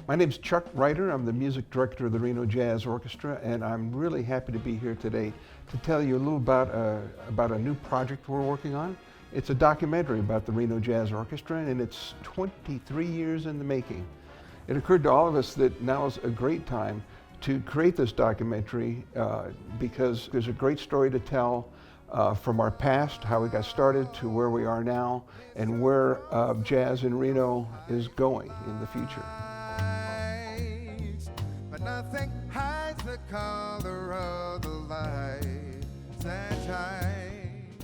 My name's Chuck Reiter. I'm the music director of the Reno Jazz Orchestra, and I'm really happy to be here today to tell you a little about a new project we're working on. It's a documentary about the Reno Jazz Orchestra, and it's 23 years in the making. It occurred to all of us that now is a great time to create this documentary because there's a great story to tell from our past, how we got started, to where we are now, and where jazz in Reno is going in the future. But nothing hides the color of the lights that shine.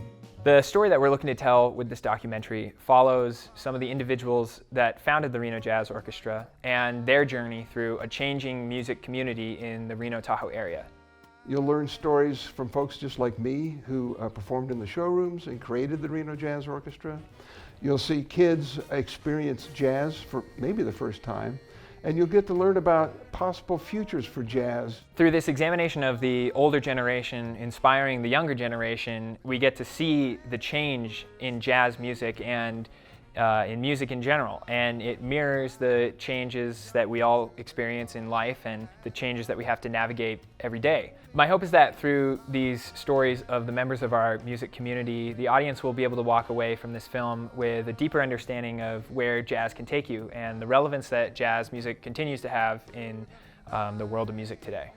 The story that we're looking to tell with this documentary follows some of the individuals that founded the Reno Jazz Orchestra and their journey through a changing music community in the Reno-Tahoe area. You'll learn stories from folks just like me who performed in the showrooms and created the Reno Jazz Orchestra. You'll see kids experience jazz for maybe the first time, and you'll get to learn about possible futures for jazz. Through this examination of the older generation inspiring the younger generation, we get to see the change in jazz music and in music in general, and it mirrors the changes that we all experience in life and the changes that we have to navigate every day. My hope is that through these stories of the members of our music community, the audience will be able to walk away from this film with a deeper understanding of where jazz can take you and the relevance that jazz music continues to have in the world of music today.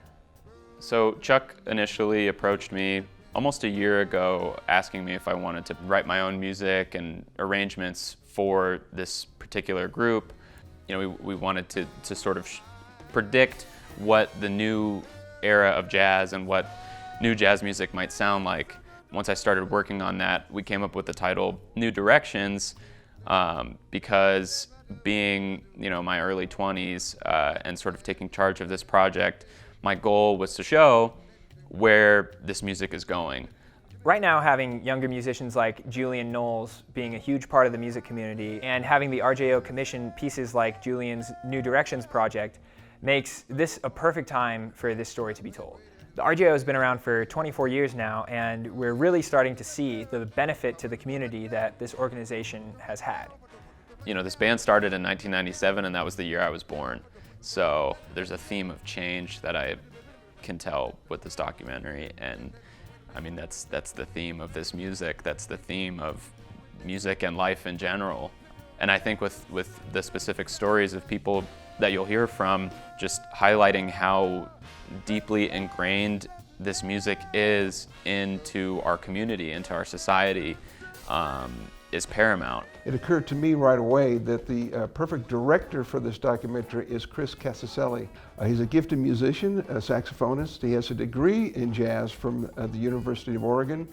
So Chuck initially approached me almost a year ago asking me if I wanted to write my own music and arrangements for this particular group. You know, we wanted to sort of predict what the new era of jazz and what new jazz music might sound like. Once I started working on that, we came up with the title New Directions because being, my early 20s and sort of taking charge of this project, my goal was to show where this music is going. Right now, having younger musicians like Julian Knowles being a huge part of the music community and having the RJO commission pieces like Julian's New Directions project makes this a perfect time for this story to be told. The RJO has been around for 24 years now, and we're really starting to see the benefit to the community that this organization has had. This band started in 1997, and that was the year I was born. So there's a theme of change that I can tell with this documentary, and that's the theme of this music. That's the theme of music and life in general. And I think with the specific stories of people that you'll hear from, just highlighting how deeply ingrained this music is into our community, into our society, is paramount. It occurred to me right away that the perfect director for this documentary is Chris Casaceli. He's a gifted musician, a saxophonist. He has a degree in jazz from the University of Oregon.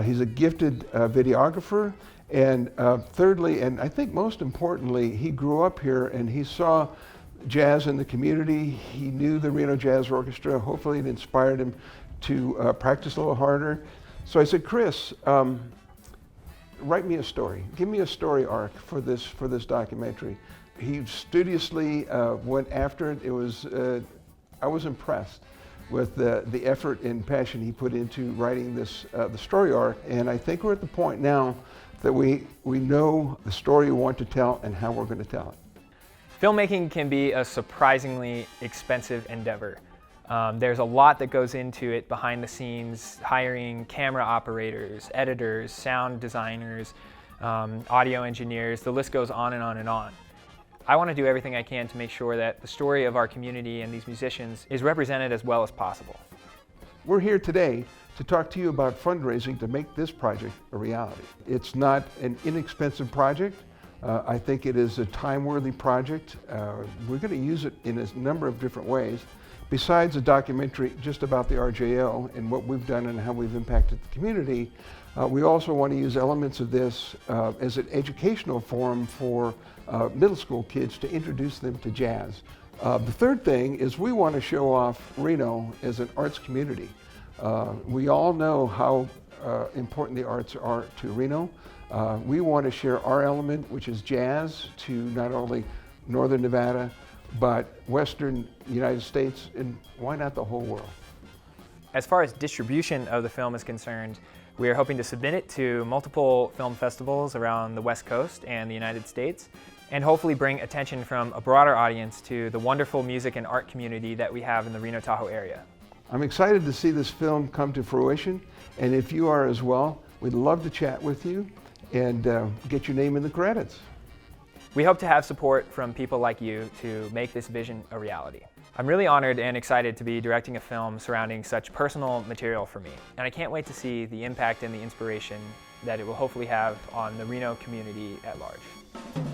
He's a gifted videographer. And thirdly, and I think most importantly, he grew up here and he saw jazz in the community. He knew the Reno Jazz Orchestra. Hopefully it inspired him to practice a little harder. So I said, Chris, write me a story. Give me a story arc for this documentary. He studiously went after it. It was I was impressed with the effort and passion he put into writing this the story arc. And I think we're at the point now that we know the story we want to tell and how we're going to tell it. Filmmaking can be a surprisingly expensive endeavor. There's a lot that goes into it behind the scenes, hiring camera operators, editors, sound designers, audio engineers, the list goes on and on and on. I want to do everything I can to make sure that the story of our community and these musicians is represented as well as possible. We're here today to talk to you about fundraising to make this project a reality. It's not an inexpensive project. I think it is a time-worthy project. We're going to use it in a number of different ways. Besides a documentary just about the RJO and what we've done and how we've impacted the community, we also want to use elements of this as an educational forum for middle school kids to introduce them to jazz. The third thing is we want to show off Reno as an arts community. We all know how important the arts are to Reno. We want to share our element, which is jazz, to not only Northern Nevada, but Western United States, and why not the whole world? As far as distribution of the film is concerned, we are hoping to submit it to multiple film festivals around the West Coast and the United States, and hopefully bring attention from a broader audience to the wonderful music and art community that we have in the Reno Tahoe area. I'm excited to see this film come to fruition, and if you are as well, we'd love to chat with you and get your name in the credits. We hope to have support from people like you to make this vision a reality. I'm really honored and excited to be directing a film surrounding such personal material for me, and I can't wait to see the impact and the inspiration that it will hopefully have on the Reno community at large.